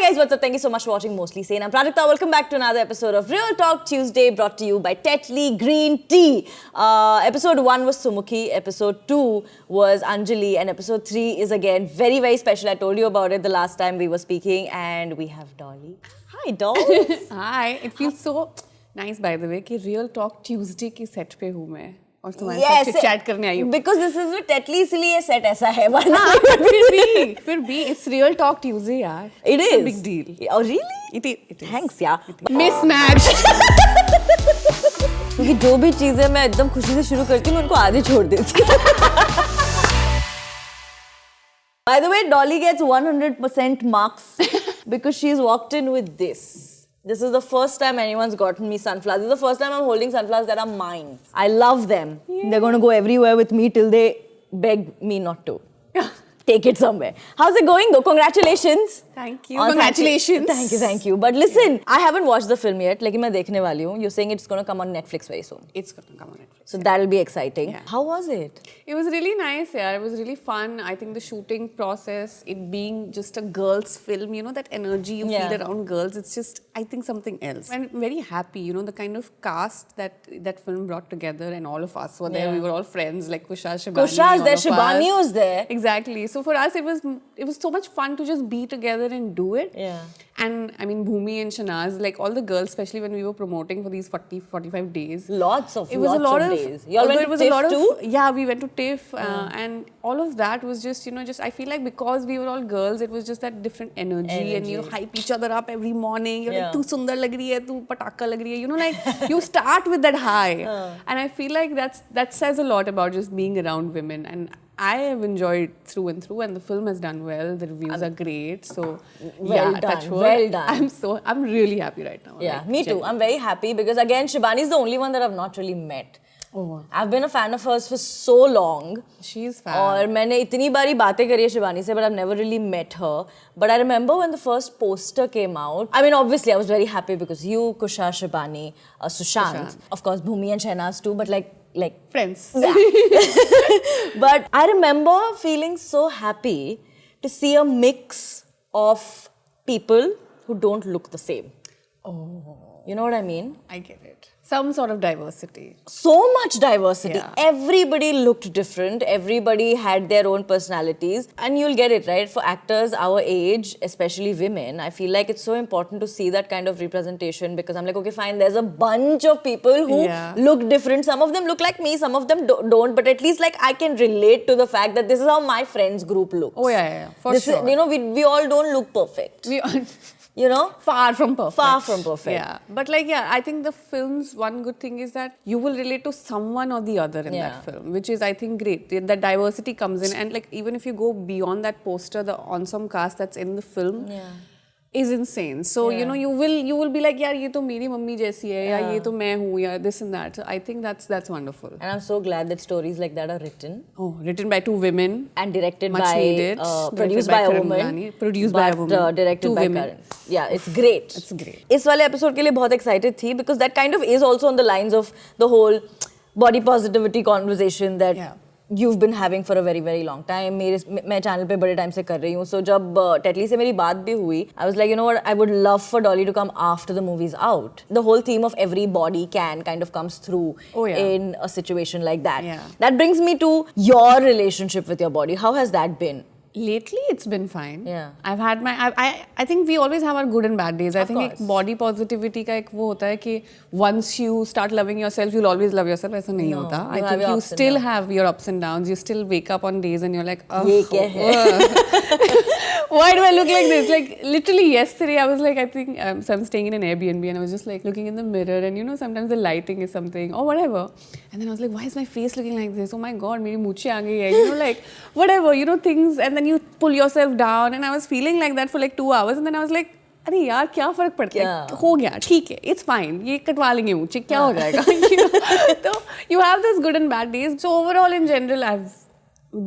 guys, what's up? Thank you so much for watching Mostly Sane. I'm Prajakta. Welcome back to another episode of Real Talk Tuesday, brought to you by Tetley Green Tea. Episode 1 was Sumukhi, episode 2 was Anjali, and episode 3 is again very, very special. I told you about it the last time we were speaking, and we have Dolly. Hi, Dolls. Hi. It feels so nice, by the way, कि Real Talk Tuesday की set पे हूँ मैं और तुम्हारे साथ chat करने आई हूँ. Because this is with Tetley, इसलिए set ऐसा है. वरना फिर भी it's Real Talk Tuesday यार. It is a big deal. Oh really? It is. Thanks यार. Mismatch. क्योंकि जो भी चीजें मैं एकदम खुशी से शुरू करती हूँ मैं उनको आधे छोड़ देती हूँ. By the way, Dolly gets 100% marks because she's walked in with this. This is the first time anyone's gotten me sunflowers. This is the first time I'm holding sunflowers that are mine. I love them. Yeah. They're going to go everywhere with me till they beg me not to. Take it somewhere. How's it going though? Congratulations. Thank you. Congratulations. Thank you. But listen, I haven't watched the film yet. Lekin main dekhne wali hu. You're saying it's going to come on Netflix very soon. It's going to come on Netflix. So that'll be exciting. Yeah. How was it? It was really nice, yeah. It was really fun. I think the shooting process, it being just a girls' film, you know, that energy you feel around girls, it's just, I think, something else. I'm very happy, you know, the kind of cast that film brought together, and all of us were there. We were all friends, like Kusha, Shibani. Shibani was there. Exactly. So for us, it was so much fun to just be together and do it. Yeah. And I mean, Bhumi and Shanaz, like all the girls, especially when we were promoting for these 45 days. Lots of days. You all went to TIFF too? Yeah, we went to TIFF and all of that was just, you know, I feel like because we were all girls, it was just that different energy. And you hype each other up every morning. You're like, tu sundar lag rahi hai, tu pataka lag rahi hai. You know, like you start with that high. And I feel like that says a lot about just being around women. And I have enjoyed through and through, and the film has done well. The reviews are great, so well done. I'm really happy right now. Yeah, like, me too. I'm very happy because again, Shibani is the only one that I've not really met. Oh. I've been a fan of hers for so long. She's fan. और मैंने इतनी बारी बातें करी है शिबानी से, but I've never really met her. But I remember when the first poster came out. I mean, obviously, I was very happy because you, Kusha, Shibani, Sushant, of course, Bhumi and Shahnaz too. But like friends. Yeah. But I remember feeling so happy to see a mix of people who don't look the same. Oh. You know what I mean? I get it. Some sort of diversity. So much diversity. Yeah. Everybody looked different. Everybody had their own personalities. And you'll get it, right? For actors our age, especially women, I feel like it's so important to see that kind of representation because I'm like, okay, fine, there's a bunch of people who look different. Some of them look like me, some of them don't. But at least like I can relate to the fact that this is how my friends group looks. Oh, yeah. For sure. You know, we all don't look perfect. You know? Far from perfect. Yeah. But like, yeah, I think the film's one good thing is that you will relate to someone or the other in that film, which is, I think, great. That diversity comes in. And like, even if you go beyond that poster, the ensemble cast that's in the film is insane. So, you know, you will be like, yaar, ye to meri mummy jaisi hai, ya ye to main hu, ya this and that. So I think that's wonderful. And I'm so glad that stories like that are written. Oh, written by two women. And directed much by, needed. Produced by a woman. Produced by a woman. Directed by Karan. Yeah, it's great. It's great. इस वाले episode के लिए बहुत excited थी because that kind of is also on the lines of the whole body positivity conversation that you've been having for a very, very long time. मैं channel पे बड़े time से कर रही हूँ. So जब Tetley से मेरी बात भी हुई, I was like, you know what, I would love for Dolly to come after the movie's out. The whole theme of every body can kind of comes through in a situation like that. Yeah. That brings me to your relationship with your body. How has that been? Lately, it's been fine. Yeah. I've had I think we always have our good and bad days. I think एक body positivity का एक वो होता है कि once you start loving yourself, you'll always love yourself. ऐसा नहीं होता. I think you still have your ups and downs. You still wake up on days and you're like, oh, ये क्या है? Why do I look like this? Like literally yesterday, I was like, I think so I'm staying in an Airbnb and I was just like looking in the mirror and you know sometimes the lighting is something or whatever. And then I was like, why is my face looking like this? Oh my God, मेरी मूछें आ गई है. You know, like whatever, you know, things. And then you pull yourself down. And I was feeling like that for like 2 hours. And then I was like, अरे यार क्या फर्क पड़ता है, हो गया, ठीक है, it's fine, ये कटवा लेंगे मूछें, क्या हो जाएगा. So you have those good and bad days. So overall in general, I've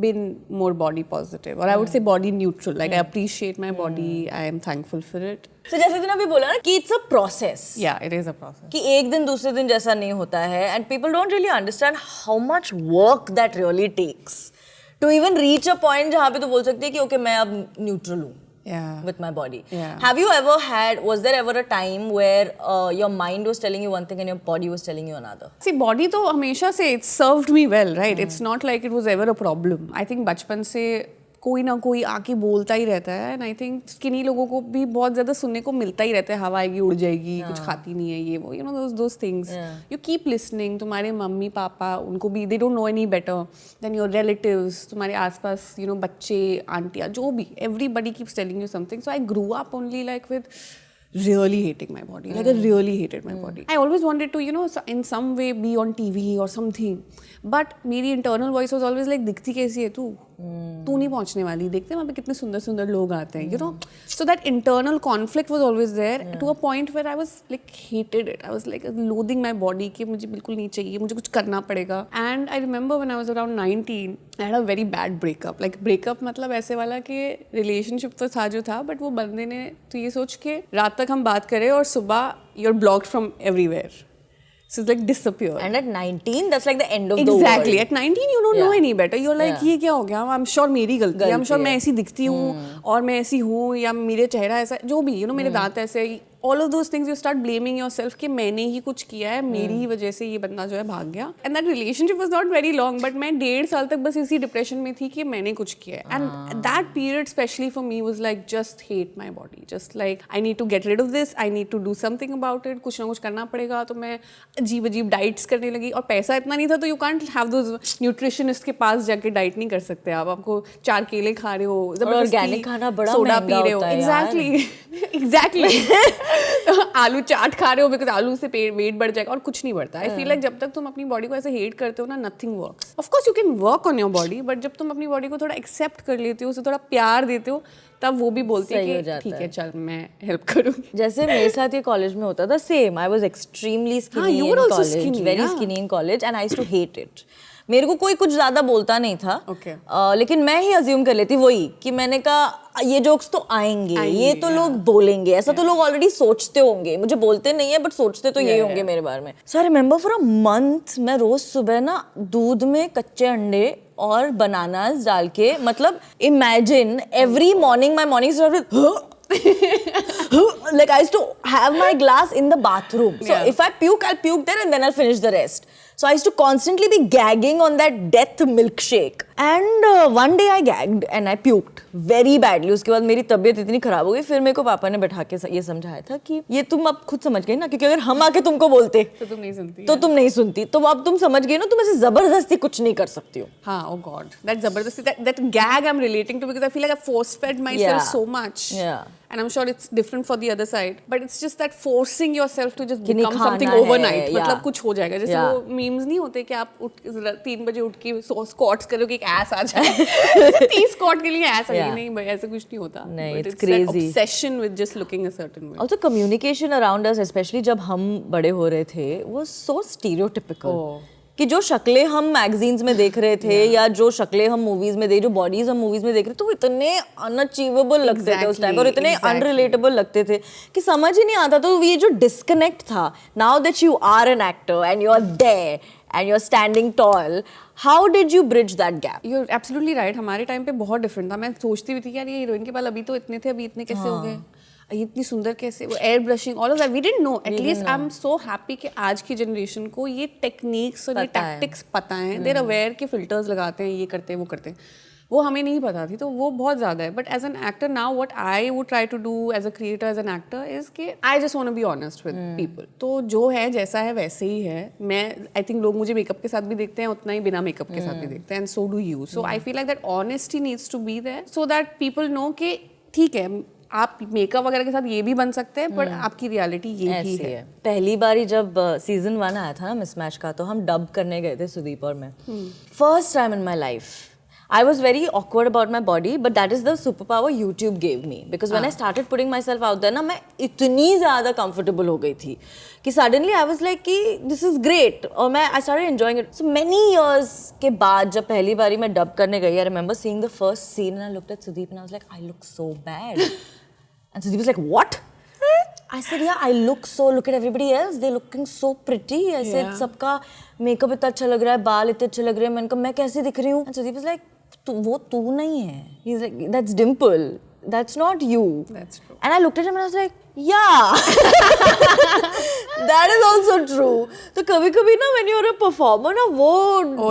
been more body positive, or I would say body neutral. Like I appreciate my body, I am thankful for it. So जैसे तूने अभी बोला ना कि it's a process. Yeah, it is a process. कि एक दिन दूसरे दिन जैसा नहीं होता है, and people don't really understand how much work that really takes to even reach a point जहाँ पे तू बोल सकती है कि okay मैं अब neutral हूँ. with my body. Yeah. Was there ever a time where your mind was telling you one thing and your body was telling you another? See, body तो हमेशा से it served me well, right? It's not like it was ever a problem. I think बचपन से कोई ना कोई आके बोलता ही रहता है, एंड आई थिंक स्किनी लोगों को भी बहुत ज़्यादा सुनने को मिलता ही रहता है, हवा आएगी उड़ जाएगी, कुछ खाती नहीं है ये वो, you know those things. You keep listening. तुम्हारे मम्मी पापा उनको भी they don't know any better than your relatives, तुम्हारे आसपास यू नो बच्चे आंटियाँ जो भी, everybody keeps telling you something. So I grew up only like with really hating my body. Like I really hated my body. I always wanted to, you know, in some way be on TV or something. But मेरी internal voice was always like, दिखती कैसी है तू? तू नहीं पहुंचने वाली. देखते हैं वहाँ पे कितने सुंदर सुंदर लोग आते हैं, you know. So that internal conflict was always there to a point where I was like hated it. I was like loathing my body कि मुझे बिल्कुल नहीं चाहिए, मुझे कुछ करना पड़ेगा. And I remember when I was around 19, I had a very bad breakup. Like breakup मतलब ऐसे वाला कि relationship तो था जो था, but वो बंदे ने तो ये सोच के रात तक हम बात करें और सुबह you're blocked from everywhere. So it's like disappear. And at 19, that's like the end of the world. Exactly. At 19, you don't know any better. You're like, ये क्या हो गया? I'm sure मेरी गलती है. I'm sure मैं ऐसी दिखती हूँ और मैं ऐसी हूँ या मेरे चेहरा ऐसा, जो भी, you know, मेरे दांत ऐसे, all of those things you start blaming yourself कि मैंने ही कुछ किया है, मेरी ही वजह से ये बंदा जो है भाग गया. And that relationship was not very long, but मैं 1.5 साल तक बस इसी डिप्रेशन में थी कि मैंने कुछ किया है. And that period especially for me was like just hate my body, just like I need to get rid of this, I need to do something about it. कुछ ना कुछ करना पड़ेगा. तो मैं अजीब अजीब डाइट्स करने लगी और पैसा इतना नहीं था तो you can't have those nutritionist के पास जाके डाइट नहीं कर सकते आप. आपको 4 केले खा रहे हो, ऑर्गेनिक खाना बड़ा सोडा महंगा पी रहे हो. होता है. एग्जैक्टली. तो आलू चाट खा रहे हो बिकॉज आलू से वेट बढ़ जाएगा और कुछ नहीं बढ़ता. आई फील लाइक जब तक तुम अपनी बॉडी को ऐसे हेट करते हो ना, nothing works. Of course you can work on your body, but जब तुम अपनी बॉडी को थोड़ा एक्सेप्ट कर लेते हो, उसे थोड़ा प्यार देते हो, तब वो भी बोलती है कि ठीक है चल मैं हेल्प करूँगी. जैसे मेरे साथ ये कॉलेज में होता था, same. I was extremely skinny in college, very skinny in college, and I used to hate it. मेरे को कोई कुछ ज्यादा बोलता नहीं था. लेकिन मैं ही अज्यूम कर लेती वही कि मैंने कहा ये जोक्स तो आएंगे, ये तो लोग बोलेंगे, ऐसा तो लोग ऑलरेडी सोचते होंगे, मुझे बोलते नहीं है बट सोचते तो ये होंगे मेरे बारे में. So I remember for a month मैं रोज सुबह ना दूध में कच्चे अंडे और बनानास डाल के, मतलब imagine every morning my morning start with like I used to have my glass in the bathroom. So if I puke, I'll puke there and then I'll finish the rest. So I used to constantly be gagging on that death milkshake. And one day I gagged and I puked very badly. उसके बाद मेरी तबीयत इतनी खराब हो गई, फिर मेरे को पापा ने बैठा के ये समझाया था कि ये तुम अब खुद समझ गई ना, क्योंकि अगर हम आके तुमको बोलते तो तुम नहीं सुनती, तो तुम नहीं सुनती. तो अब तुम समझ गई ना, तुम ऐसे जबरदस्ती कुछ नहीं कर सकती हो. हाँ, oh God, that जबरदस्ती, that gag I'm relating to because I feel like I force fed myself so much. Yeah. And I'm sure it's different for the other side, but it's just that forcing yourself to just become something overnight. मतलब कुछ हो जाएगा. जैसे वो memes नहीं होते कि आप 3 बजे उठ के squats करोगे कि ass आ जाए. 30 squat के लिए ass आ जाए. नहीं भाई, ऐसा कुछ नहीं होता. नहीं, but it's that crazy. obsession with just looking a certain way. Also communication around us, especially जब हम बड़े हो रहे थे, was so stereotypical. कि जो शक्लें हम मैगजीन्स में देख रहे थे या जो शक्लें हम मूवीज में जो बॉडीज हम मूवीज में देख रहे थे, तो वो इतने अनअचीवेबल लगते थे उस टाइम और इतने अनरिलेटेबल लगते थे कि समझ ही नहीं आता. तो ये जो डिस्कनेक्ट था, now that you are an actor and you are there and you're standing tall, how did you bridge that gap? You're absolutely right. हमारे टाइम पे बहुत डिफरेंट था. मैं सोचती भी थी कि यार ये हीरोइन के बाल अभी तो इतने थे, अभी इतने कैसे हो गए, इतनी सुंदर कैसे, वो air brushing, all of that we didn't know. At least I am so happy कि आज की जनरेशन को ये टेक्निक्स और ये टैक्टिक्स पता हैं. देर अवेयर के फिल्टर्स लगाते हैं, ये करते हैं, वो करते हैं. वो हमें नहीं पता थी, तो वो बहुत ज़्यादा है. But as an actor now what I would try to do as a creator, as an actor, is कि I just want to be honest with people. तो जो है जैसा है वैसे ही है. मैं आई थिंक लोग मुझे मेकअप के साथ भी देखते हैं उतना ही बिना मेकअप के साथ भी देखते हैं, and so do you. So I feel like that honesty needs to be there so that people know कि ठीक है आप मेकअप वगैरह के साथ ये भी बन सकते हैं, पर आपकी रियलिटी ये भी है. पहली बारी जब सीजन 1 आया था ना मिसमैच का, तो हम डब करने गए थे सुदीप और मैं. First time in my life I was very awkward about my body, but that is the superpower YouTube gave me. Because when I started putting myself out there, ना मैं इतनी ज़्यादा comfortable हो गई थी कि suddenly I was like कि this is great. और मैं I started enjoying it. So many years के बाद जब पहली बारी मैं dub करने गई, I remember seeing the first scene and I looked at Sudeep and I was like, I look so bad. And Sudeep was like, what? I said, yeah, I look at everybody else. They're looking so pretty. I said, सबका makeup इतना अच्छा लग रहा है, बाल इतने अच्छे लग रहे हैं. मैंने कहा मैं कैसे दिख रही हूँ? And Sudeep was like, वो तू नहीं है. He's like, that's Dimple. that's not you. That's true. And I looked at him and I was like, yeah. That is also true. तो कभी-कभी ना when you're a performer ना वो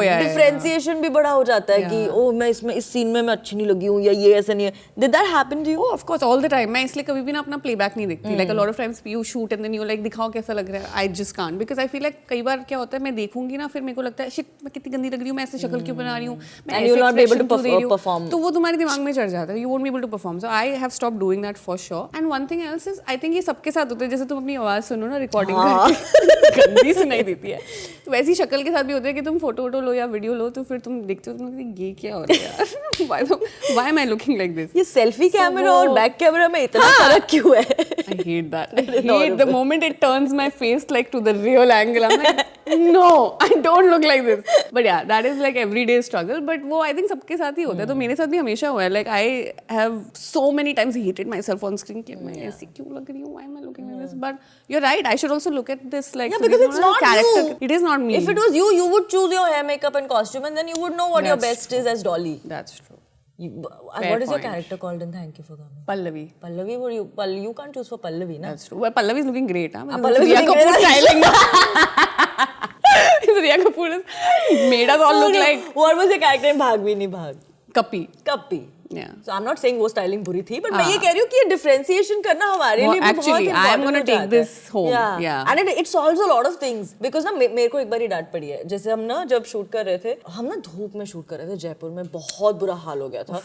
differentiation भी बड़ा हो जाता है कि ओ मैं इसमें इस सीन में मैं अच्छी नहीं लगी हूँ या ये ऐसा नहीं है. Did that happen to you? Oh, of course, all the time. मैं इसलिए कभी भी ना अपना playback नहीं देखती. Like a lot of times you shoot and then you like दिखाओ कैसा लग रहा है. I just can't because I feel like कई बार क्या होता है मैं देखूंगी ना फिर मेरे को लगता है shit मैं कितनी गंदी लग रही हूँ मैं ऐसे शक्ल क्यों बना रही हूँ मैं And you'll not be able to perform. तो वो तुम्हारे दिमाग में चढ़ जाता है. You won't be able to perform. So I have stopped doing that for sure. And one thing else is I think ये सबके साथ होता है जैसे तुम अपनी आवाज सुनो ना रिकॉर्डिंग करके गंदी सुनाई देती है तो वैसी शक्ल के साथ भी होता है कि तुम फोटो वोटो लो या वीडियो लो तो फिर तुम देखते हो तुम ये क्या हो रहा है यार why am I looking like this ये सेल्फी कैमरा और बैक कैमरा में इतना फर्क क्यों है? I hate that. I hate the moment it turns my face like to the real angle. I'm like, no, I don't look like this. But yeah, that is like everyday struggle. But वो I think सबके साथ ही होता है. तो मेरे साथ भी हमेशा हुआ है. Like I have so many times hated myself on screen कि मैं ऐसी क्यों लग रही हूँ? Why am I looking like this? But you're right. I should also look at this like because it's not character. you. It is not me. If it was you, you would choose your hair, makeup, and costume, and then you would know what your best is as Dolly. That's true. What is your character called? And thank you for coming. Pallavi. Pallavi, you can't choose for Pallavi, na? That's true. Well, Pallavi is looking great, huh? Pallavi is looking great. Styling. Riya Kapoor has made us all look like. What was your character in Bhag Bhi Nahi Bhag? Kappi. Kappi. Yeah. So I'm not saying वो styling बुरी थी, but मैं ये कह रही हूँ कि ये differentiation करना हमारे लिए भी बहुत important हो जाता है. I am going to take this home. Yeah. And it solves a lot of things because ना मेरे को एक बार ही डांट पड़ी है. जैसे हम ना जब शूट कर रहे थे, हम ना धूप में शूट कर रहे थे जयपुर में बहुत बुरा हाल हो गया था.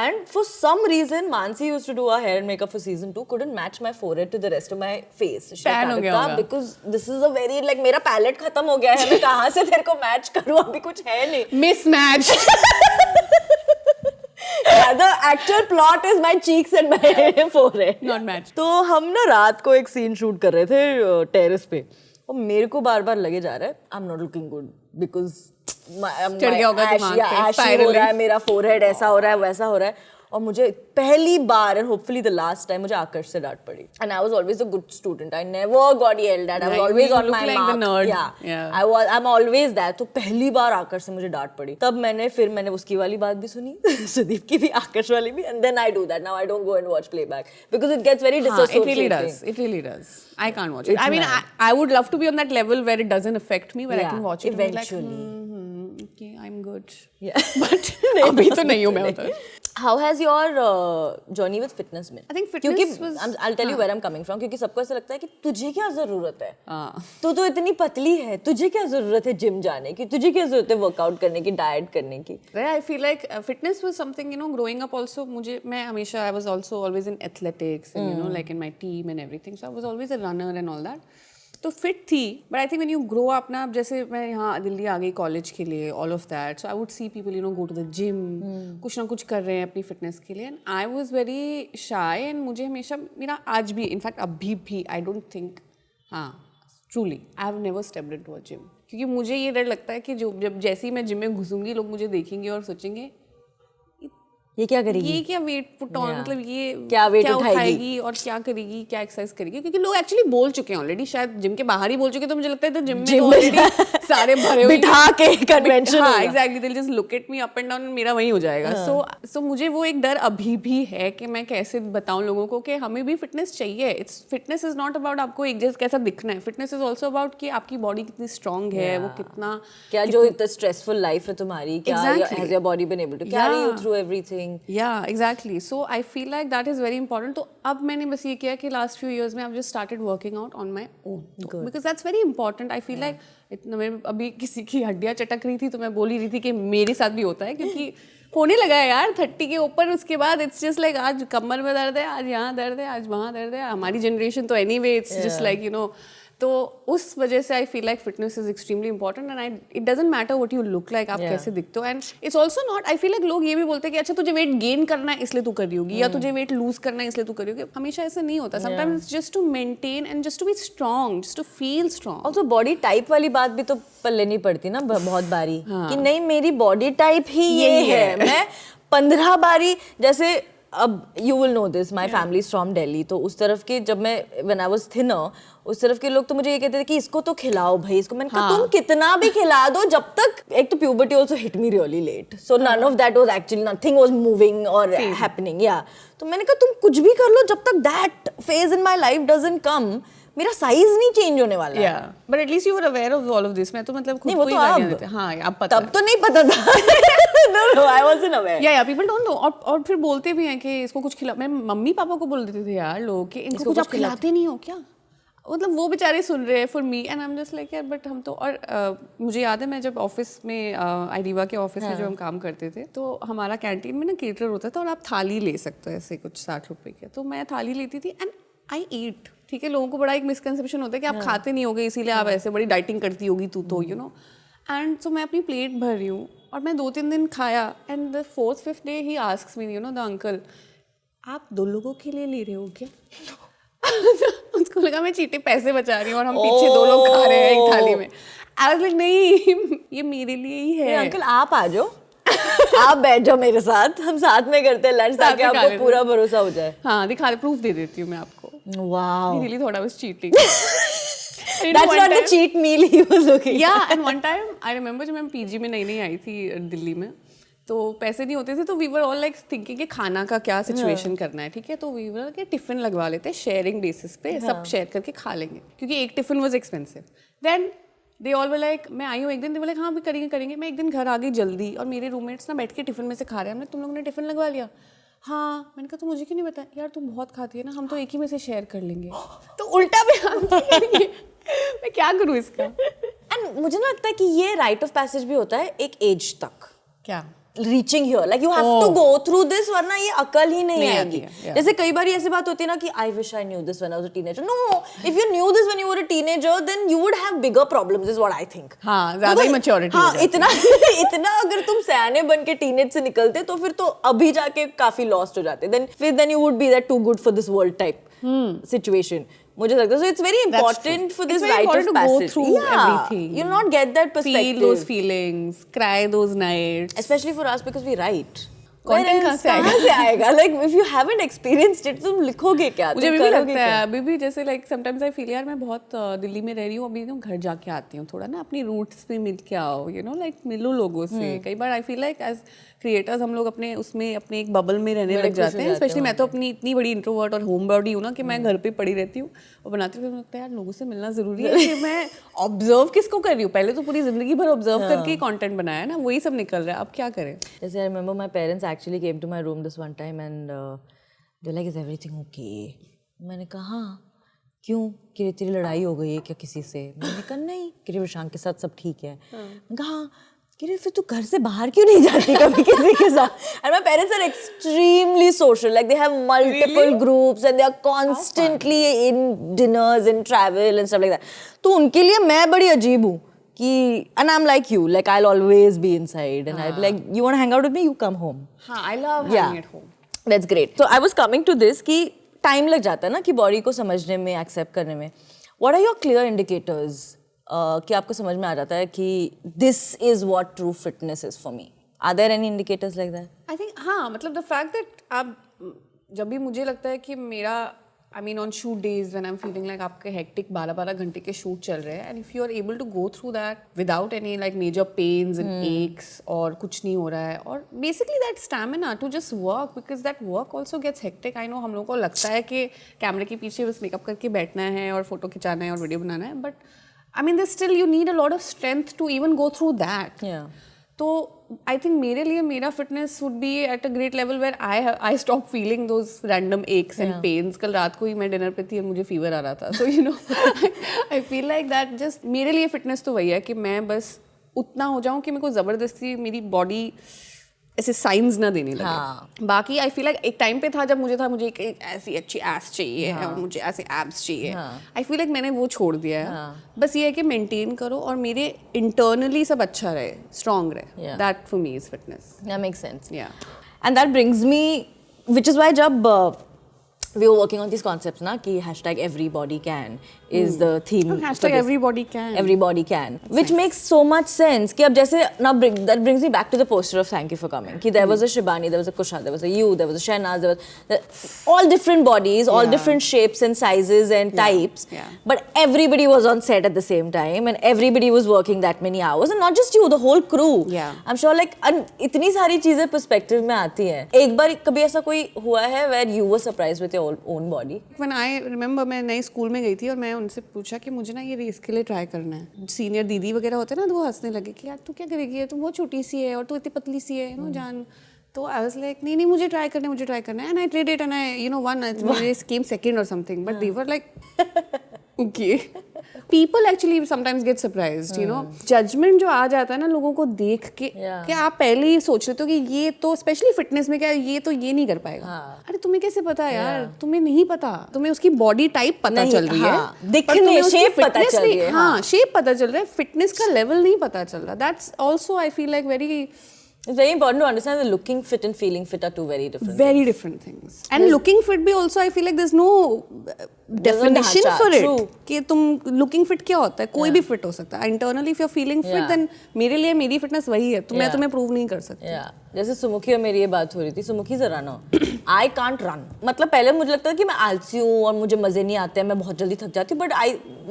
And for some reason Mansi used to do our hair and makeup for season 2 couldn't match my forehead to the rest of my face. Tan हो गया होगा. Because this is a very like मेरा palette खत्म हो गया है. मैं कहाँ से तेरे को match करूँ अभी कुछ है नहीं. Mismatched. Yeah, the actual plot is my cheeks and my forehead. Not matched. तो हम ना रात को एक सीन शूट कर रहे थे टेरेस पे और मेरे को बार-बार लगे जा रहा है I am not looking good because चढ़ गया होगा दिमाग पे स्पाइरल हो रहा है मेरा फोरहेड ऐसा हो रहा है वैसा हो रहा है और मुझे पहली बार and hopefully the last time मुझे आकर्ष से डांट पड़ी and I was always a good student I never got yelled at I was always on my mark I am always that तो पहली बार आकर्ष से मुझे डांट पड़ी तब मैंने उसकी वाली बात भी सुनी सुदीप की भी आकर्ष वाली भी and then I do that now I don't go and watch playback because it gets very dissociating it really does I can't watch it I mean I would love to be on that level where it doesn't affect me where I can watch it eventually okay I'm good yeah but अभी तो नहीं हूँ मैं उधर. How has your journey with fitness been? I think fitness was. I'll tell you where I'm coming from. क्योंकि सबको ऐसा लगता है कि तुझे क्या जरूरत है? तू तो इतनी पतली है. तुझे क्या जरूरत है जिम जाने की? तुझे क्या जरूरत है वर्कआउट करने की, डाइट करने की? I feel like fitness was something growing up also. मैं हमेशा I was also always in athletics and like in my team and everything. So I was always a runner and all that. तो fit थी but I think when you grow up ना जैसे मैं यहाँ दिल्ली आ गई college के लिए all of that so I would see people go to the gym कुछ ना कुछ कर रहे हैं अपनी फिटनेस के लिए and I was very shy and मुझे हमेशा मेरा आज भी इनफैक्ट अभी भी आई डोंट थिंक हाँ truly I have never stepped into a gym क्योंकि मुझे ये डर लगता है कि जब जैसे ही मैं जिम में घुसूंगी लोग मुझे देखेंगे और सोचेंगे ये क्या करेगी ये क्या वेट पुट ऑन मतलब ये क्या वेट उठाएगी और क्या करेगी क्या एक्सरसाइज करेगी क्योंकि लोग एक्चुअली बोल चुके हैं ऑलरेडी शायद जिम के बाहर ही बोल चुके तो मुझे लगता है तो जिम में ऑलरेडी सारे भरे हुए बिठा के कन्वेंशन हाँ exactly they just look at me up and down मेरा वही हो जाएगा सो मुझे वो एक डर अभी भी है कि मैं कैसे बताऊं लोगों को कि हमें भी फिटनेस चाहिए it's fitness is not about आपको एक जैसे कैसा दिखना है फिटनेस इज ऑल्सो अबाउट कि आपकी बॉडी कितनी स्ट्रांग है वो कितना क्या जो इतना स्ट्रेसफुल लाइफ है तुम्हारी क्या has your body been able to carry you through everything Exactly. So I feel like that is very important. तो अब मैंने बस ये किया कि last few years में I've just started working out on my own. Because that's very important. I feel like इतना मैं अभी किसी की हड्डियाँ चटक रही थी तो मैं बोल ही रही थी कि मेरे साथ भी होता है क्योंकि होने लगा है यार 30 के ऊपर उसके बाद इट्स जस्ट लाइक आज कमर में दर्द है आज यहाँ दर्द है आज वहाँ दर्द है हमारी जनरेशन तो एनीवे इट्स जस्ट लाइक तो उस वजह से आई feel like fitness is extremely important and it doesn't matter what you look like आप कैसे दिखते हो and it's also not I feel like लोग ये भी बोलते हैं कि अच्छा तुझे वेट गेन करना है इसलिए तू कर रही होगी या तुझे वेट लूज करना है इसलिए तू कर रही होगी हमेशा ऐसा नहीं होता sometimes it's just to maintain and just to be strong just to feel strong also body type वाली बात भी तो पल्ले नहीं पड़ती ना बहुत बारी कि नहीं मेरी बॉडी टाइप ही ये है मैं 15 बारी जैसे अब you will know this, my family is from Delhi, तो उस तरफ के जब मैं when I was thinner, उस तरफ के लोग तो मुझे ये कहते थे कि इसको तो खिलाओ भाई इसको. मैंने कहा तुम कितना भी खिला दो जब तक, एक तो puberty also hit me really late, so none of that was actually, nothing was moving or happening. Yeah, तो मैंने कहा तुम कुछ भी कर लो जब तक that phase in my life doesn't come, मेरा साइज नहीं चेंज होने वाला है. But at least you were aware of all of this. मैं तो मतलब खुद को ही गालियां देते. हाँ, अब पता. तब तो नहीं पता था. No, I wasn't aware. Yeah, people don't know. और फिर बोलते भी हैं कि इसको कुछ खिला. मैं मम्मी पापा को बोल देते थे यार लोग कि इनको कुछ आप खिलाते नहीं हो क्या. मतलब वो बेचारे सुन रहे हैं for me and I am just like यार बट हम तो. और मुझे याद है मैं जब ऑफिस में आईडीवा के ऑफिस में जो हम काम करते थे तो हमारा कैंटीन में ना केटर होता था और आप थाली ले सकते हो ऐसे कुछ 60 रुपए के. तो मैं थाली लेती थी एंड आई ईट. ठीक है, लोगों को बड़ा एक मिसकंसेप्शन होता है कि आप खाते नहीं होगे इसीलिए आप ऐसे बड़ी डाइटिंग करती होगी तू तो यू नो. एंड सो मैं अपनी प्लेट भर रही हूँ और मैं 2-3 दिन खाया and the 4th-5th day he asks me you know the uncle आप 2 लोगों के लिए ले रहे हो क्या. उसको लगा मैं चीटे पैसे बचा रही हूँ और हम पीछे 2 लोग खा रहे हैं एक थाली में. आई वाज लाइक नहीं ये मेरे लिए ही है. अंकल आप आ जाओ, आप बैठ जाओ मेरे साथ, हम साथ में करते हैं लंच ताकि आपको पूरा भरोसा हो जाए. हाँ दिखा दे, प्रूफ दे देती हूँ मैं आपको. Wow. He really thought I was cheating. That's not the cheat meal he was looking. Yeah, and one time I remember जब मैं पीजी में नई आई थी दिल्ली में तो पैसे नहीं होते थे तो we were all like thinking कि खाना का क्या सिचुएशन करना है. ठीक है, तो we were कि टिफिन लगवा लेते हैं शेयरिंग बेसिस पे, सब शेयर करके खा लेंगे क्योंकि एक tiffin was expensive. Then they all were like मैं आई हूँ एक दिन, दे बोले हाँ भी करेंगे. मैं एक दिन घर आ गई जल्दी और मेरे रूममेट्स ना बैठ के टिफिन में से खा रहे हैं. हमने तुम लोगों ने टिफिन लगवा लिया. हाँ, मैंने कहा तो मुझे क्यों नहीं बताया. यार तुम बहुत खाती है ना, हम तो एक ही में से शेयर कर लेंगे. तो उल्टा भी मैं क्या करूँ इसका. एंड मुझे ना लगता है कि ये राइट ऑफ पैसेज भी होता है एक एज तक. क्या reaching here, like you have to go through this वरना ये अकल ही नहीं आएगी. जैसे कई बार ऐसी बात होती है ना कि I wish I knew this when I was a teenager. No, if you knew this when you were a teenager then you would have bigger problems is what I think. हाँ, ज्यादा ही मैच्योरिटी. हाँ, इतना अगर तुम सयाने बन के teenage से निकलते तो फिर तो अभी जाके काफी लॉस्ट हो जाते. Then you would be that too good for this world type situation. मुझे लगता है so it's very important for this rite of passage. Go through everything. You'll not get that perspective. Feel those feelings, cry those nights. Especially for us because we write. Content कहाँ से आएगा? Like if you haven't experienced it, तुम लिखोगे क्या? मुझे भी लगता है अभी भी जैसे like sometimes I feel यार मैं बहुत दिल्ली में रह रही हूँ अभी ना, घर जाके आती हूँ थोड़ा ना अपनी रूट्स पे मिल के आओ you know like मिलो लोगों से. कई बार I feel like as creators हम लोग अपने उसमें अपने एक बबल में रहने लग जाते हैं. स्पेशली मैं तो अपनी इतनी बड़ी इंट्रोवर्ट और होम बॉडी हूँ ना कि मैं घर पे पड़ी रहती हूँ और बनाती हूँ. लगता है यार लोगों से मिलना जरूरी है कि मैं ऑब्जर्व किसको कर रही हूँ. पहले तो पूरी जिंदगी भर ऑब्जर्व करके कंटेंट बनाया ना, वही सब निकल रहा है. अब क्या करें. जैसे I remember my parents actually came to my room this one time and they like is everything okay. मैंने कहा क्यों, कि तेरी लड़ाई हो गई है क्या किसी से. मैंने कहा नहीं, कि प्रशांत के साथ सब ठीक है. मैंने कहा कि फिर तू घर से बाहर क्यों नहीं जाती कभी किसी के साथ. And my parents are extremely social, like they have multiple groups and they are constantly in dinners and travel and stuff like that. तो उनके लिए मैं बड़ी अजीब हूँ कि and I'm like you, like I'll always be inside and I'll be like you want to hang out with me, you come home. हाँ, I love hanging at home. That's great. So I was coming to this कि time लग जाता है ना कि body को समझने में, accept करने में. What are your clear indicators? कि आपको समझ में आ जाता है कि this is what true fitness is for me. Are there any indicators like that? I think हाँ, मतलब the fact that आप जब भी मुझे लगता है कि मेरा I mean on shoot days when I'm feeling like आपके hectic 12-12 घंटे के shoot चल रहे हैं and if you are able to go through that without any like major pains and aches और कुछ नहीं हो रहा है और basically that stamina to just work because that work also gets hectic. I know हम लोगों को लगता है कि कैमरे के पीछे बस मेकअप करके बैठना है और फोटो खिंचाना है और वीडियो बनाना है but I mean there's still you need a lot of strength to even go through that. Yeah. तो I think मेरे लिए मेरा fitness would be at a great level where I stop feeling those random aches and pains. कल रात को ही मैं dinner पे थी और मुझे फीवर आ रहा था. So you know I feel like that just मेरे लिए fitness तो वही है कि मैं बस उतना हो जाऊँ कि मेरे को ज़बरदस्ती मेरी बॉडी ऐसे साइंस ना देने लगे. हाँ. बाकी आई फील लाइक एक टाइम पे था जब मुझे एक ऐसी अच्छी एस चाहिए और मुझे ऐसे एब्स चाहिए. आई फील लाइक मैंने वो छोड़ दिया है. बस ये है कि मेंटेन करो और मेरे इंटरनली सब अच्छा रहे, स्ट्रांग रहे. That for me is fitness. That makes sense. Yeah. And that brings me, which is why जब we were working on these concepts na ki #everybody_can is the theme. #everybody_can. Everybody can, which makes so much sense. कि अब जैसे now that brings me back to the poster of Thank You for Coming. कि there was a Shibani, there was a Kusha, there was a you, there was a Shehnaz, there was all different bodies, all different shapes and sizes and types. But everybody was on set at the same time and everybody was working that many hours, and not just you, the whole crew. I'm sure like इतनी सारी चीजें perspective में आती हैं. एक बार कभी ऐसा कोई हुआ है where you were surprised with your own body? When I remember, मैं नई स्कूल में गई थी और मैं उनसे पूछा कि मुझे ना ये रेस के लिए ट्राई करना है. सीनियर दीदी वगैरह होते हैं ना, तो वो हंसने लगे कि यार तू क्या करेगी, तू बहुत छोटी सी है और तू इतनी पतली सी है, जान. तो I was like, नहीं मुझे ट्राई करना है. And I tried it and I won. I came second or something. But they were like, okay. People actually sometimes get surprised, Judgment जो आ जाता है ना लोगों को देख के, कि आप पहले ही सोच लेते हो कि ये तो स्पेशली फिटनेस में क्या ये तो ये नहीं कर पाएगा. अरे तुम्हें कैसे पता यार, तुम्हें नहीं पता, तुम्हें उसकी बॉडी टाइप पता चल रही है, दिखने शेप पता चल रही है. हाँ, शेप पता चल रहा है, फिटनेस का लेवल नहीं पता चल रहा. That's also I feel like it's very important to understand that looking fit and feeling fit are two very different things. And looking fit भी also I feel like there's no definition for it. कि तुम looking fit क्या होता है, कोई भी fit हो सकता है. Internally if you're feeling fit, then मेरे लिए मेरी fitness वही है, तो मैं तुम्हें prove नहीं कर सकती. जैसे सुमुखी और मेरी ये बात हो रही थी, सुमुखी जरा ना, I can't run. मतलब पहले मुझे लगता था कि मैं आलसी हूँ और मुझे मजे नहीं आते हैं, मैं बहुत जल्दी थक जाती हूँ, but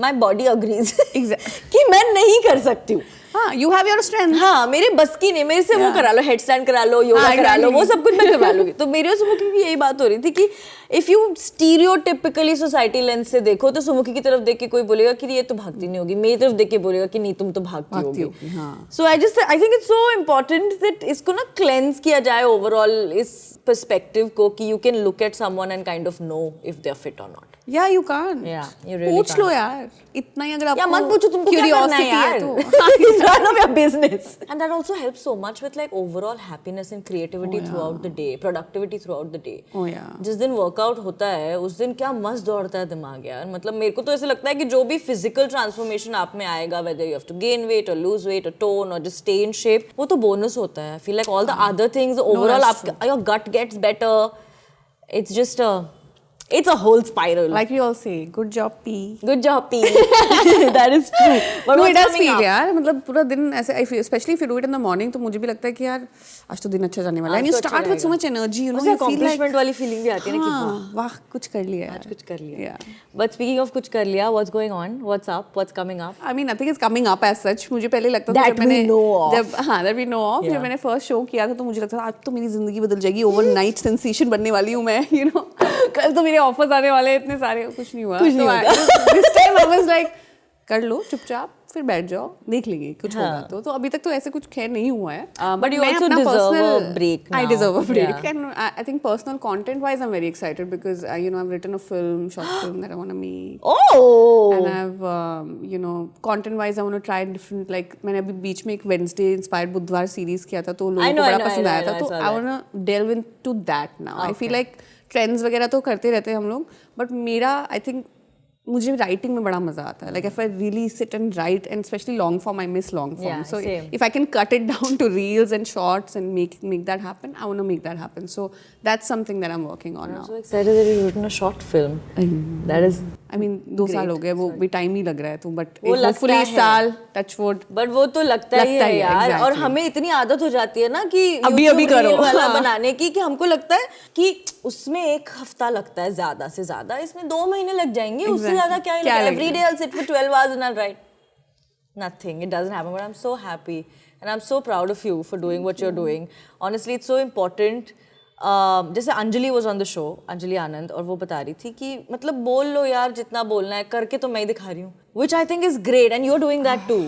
my body agrees कि मैं नहीं कर सकती हूँ. हाँ, you have your strength. हाँ, मेरे बस की नहीं, मेरे से वो करा लो, हेड स्टैंड करा लो, योगा करा लो, वो सब कुछ मैं करवा लूंगी. तो मेरे और सुमुखी की यही बात हो रही थी कि if you stereotypically society lens से देखो तो सुमुखी की तरफ देख के कोई बोलेगा कि ये तो भागती नहीं होगी, मेरी तरफ देख के बोलेगा कि नहीं तुम तो भागती होगी. So I think it's so important that इसको ना क्लेंस किया जाए ओवरऑल इस पर्सपेक्टिव को कि you can look at someone and kind of know if they are fit और not. Yeah, you can. Yeah, you really पूछ लो यार, इतना ही अगर आपको मत पूछो, तुमको क्या करना है यार, तो it's none of your business. And that also helps so much with like overall happiness and creativity throughout the day, productivity throughout the day. जिस दिन वर्कआउट होता है उस दिन क्या मस्त दौड़ता है दिमाग यार. मतलब मेरे को तो ऐसे लगता है कि जो भी फिजिकल ट्रांसफॉर्मेशन आप में आएगा, whether you have to gain weight or lose weight or tone or just stay in shape, वो तो बोनस होता है. I feel like all the other things overall your gut gets better. It's a whole spiral. Like we all say, good job P. Good job P. That is true. But no, it does feel यार, मतलब पूरा दिन ऐसे, especially if you do it in the morning, तो मुझे भी लगता है कि यार आज तो दिन अच्छा जाने वाला है. And you start with so much energy, you feel like accomplishment वाली feeling भी आती है ना कि वाह कुछ कर लिया आज कुछ कर लिया. But speaking of कुछ कर लिया, what's going on? What's up? What's coming up? I mean, nothing is coming up as such. मुझे पहले लगता था that we know of. that we know of. जब मैंने first show किया था तो मुझे लगता था आज तो मेरी जिंदगी बदल जाएगी, overnight sensation बनने वाली हूँ मैं, कल तो मेरे ऑफर्स आने वाले, इतने सारे. कुछ नहीं हुआ. This time I was like, कर लो चुपचाप, फिर बैठ जाओ, देख लेंगे कुछ होगा तो अभी तक तो ऐसे कुछ खैर नहीं हुआ है. But you also deserve a break now. I deserve a break. And I think personal content wise I'm very excited because I've written a short film that I want to make. Oh! And I've content wise I want to try different, like मैंने अभी बीच में एक Wednesday inspired बुधवार series किया था तो लोगों को बड़ा पसंद आया था, तो I want to delve into that now. I feel like trends वगैरह तो करते रहते हैं हम लोग, बट मेरा आई थिंक मुझे राइटिंग में बड़ा मजा आता है. Like if I really sit and write, and specially long form, I miss long form. So if I can cut it down to reels and shorts and make that happen, I want to make that happen. So that's something that I am working on now. I'm so excited that you've written a short film. That is, I mean 2 साल हो गए, वो भी time ही लग रहा है, तो but hopefully साल टच वुड. बट वो तो लगता ही है यार. और हमें इतनी आदत हो जाती है ना कि अभी करो वाला बनाने की, कि हमको लगता है कि उसमें 1 हफ्ता लगता है ज्यादा से ज्यादा, इसमें 2 महीने लग जाएंगे. उससे ज्यादा क्या लगेगा? Every day I'll sit for 12 hours and I'll write. Nothing. It doesn't happen. But I'm so happy and I'm so proud of you for doing what you're doing. Honestly, it's so important. जैसे Anjali was on the show, Anjali आनंद, और वो बता रही थी कि मतलब बोल लो यार जितना बोलना है, करके तो मैं ही दिखा रही हूँ. Which I think is great, and you're doing that too.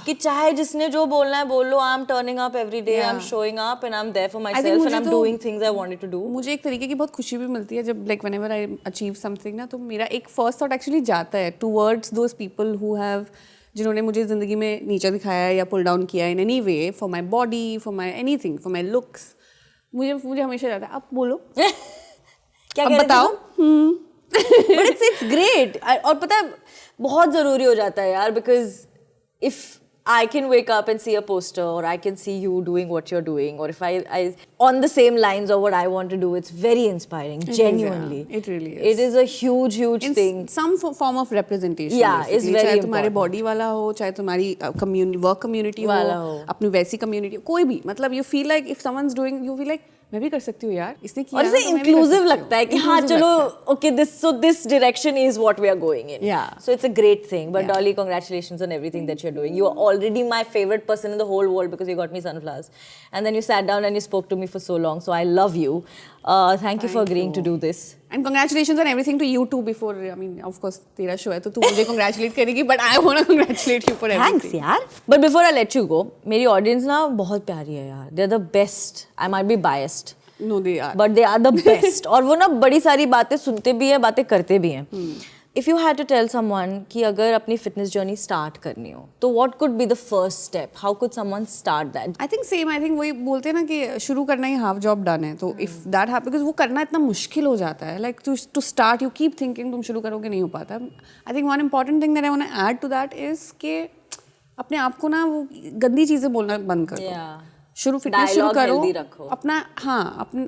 कि चाहे जिसने जो बोलना है बोल लो. I'm turning up every day, I'm showing up, and I'm there for myself, and I'm doing things I wanted to do. मुझे एक तरीके की बहुत खुशी भी मिलती है जब like whenever I achieve something ना, तो मेरा एक first thought actually जाता है towards those people who have, जिन्होंने मुझे ज़िंदगी में नीचा दिखाया है या पुल डाउन किया in any way, for my body, for my anything, for my looks. मुझे हमेशा जाता है, आप बोलो क्या अब बताओ. But it's great. और पता है बहुत ज़रूरी हो जाता है यार, because if I can wake up and see a poster, or I can see you doing what you're doing, or if I on the same lines of what I want to do, it's very inspiring. Genuinely, it really is. It is a huge thing. Some form of representation. Yeah, it's very चाहे important. तुम्हारे body वाला हो, चाहे तुम्हारी work community वाला हो, हो. अपनी वैसी community हो, कोई भी. मतलब you feel like if someone's doing, you feel like मैं भी कर सकती हूँ यार. इसने किया. और इसे inclusive लगता है कि हाँ चलो, okay, this direction is what we are going in. Yeah. So it's a great thing. But Dolly, congratulations on everything that you're doing. You are already my favorite person in the whole world because you got me sunflowers, and then you sat down and you spoke to me for so long. So I love you. Thank you for agreeing to do this. And congratulations on everything to you too. Before, I mean, of course, तेरा show है तो तू मुझे congratulate करेगी, but I want to congratulate you for everything. Thanks यार. But before I let you go, मेरी audience ना बहुत प्यारी है यार. They're the best. I might be biased. No, they are. But they are the best. और वो ना बड़ी सारी बातें सुनते भी हैं, बातें करते भी हैं. If you had to tell someone कि अगर अपनी fitness journey start करनी हो, तो what could be the first step? How could someone start that? I think same. I think वही बोलते हैं ना कि शुरू करना ही half job done है. तो if that happens, because वो करना इतना मुश्किल हो जाता है. Like to start, you keep thinking तुम शुरू करोगे नहीं हो पाता. I think one important thing that I want to add to that is कि अपने आप को ना वो गंदी चीजें बोलना बंद कर दो. शुरू फिटनेस शुरू करो, अपना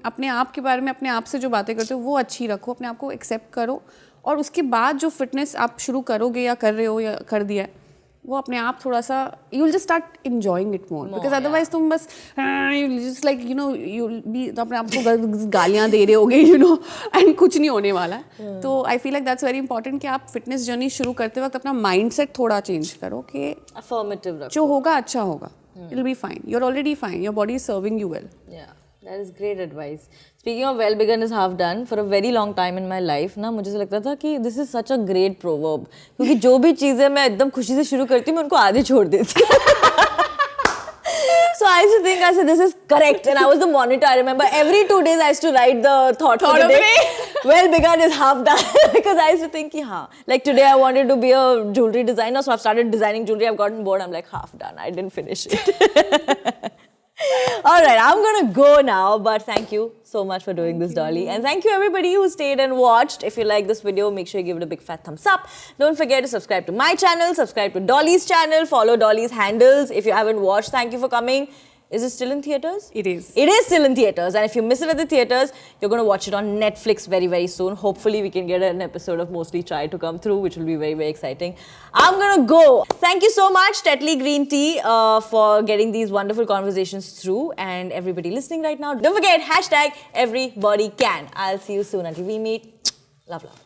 अपने आप के बारे में, अपने आप से जो बातें करते हो वो अच्छी रखो, अपने आप को एक्सेप्ट करो, और उसके बाद जो फिटनेस आप शुरू करोगे या कर रहे हो या कर दिया है, वो अपने आप थोड़ा सा you will just start enjoying it more, because otherwise तुम बस you just like you know you be अपने आप को गालियाँ दे रहे होगे यू नो, एंड कुछ नहीं होने वाला है. तो आई feel like that's very important कि आप फिटनेस जर्नी शुरू करते वक्त अपना माइंड सेट थोड़ा चेंज करो कि affirmative जो होगा अच्छा होगा. It'll be fine. You're already fine. Your body is serving you well. Yeah, that is great advice. Speaking of well begun is half done, for a very long time in my life ना मुझे लगता था कि this is such a great proverb, क्योंकि जो भी चीज़ें मैं एकदम खुशी से शुरू करती हूँ मैं उनको आधे छोड़ देती हूँ. So I used to think, I said, this is correct, and I was the monitor. I remember every 2 days I used to write the thought for the day. Well begun is half done. Because I used to think, हाँ, like today I wanted to be a jewelry designer, so I've started designing jewelry. I've gotten bored. I'm like, half done. I didn't finish it. All right, I'm going to go now, but thank you so much for doing this, Dolly. And thank you everybody who stayed and watched. If you like this video, make sure you give it a big fat thumbs up. Don't forget to subscribe to my channel, subscribe to Dolly's channel, follow Dolly's handles. If you haven't watched, thank you for coming. Is it still in theatres? It is. It is still in theatres, and if you miss it at the theatres, you're going to watch it on Netflix very, very soon. Hopefully, we can get an episode of Mostly Try to come through, which will be very, very exciting. I'm going to go. Thank you so much, Tetley Green Tea, for getting these wonderful conversations through, and everybody listening right now. Don't forget, #everybody can. I'll see you soon until we meet. Love, love.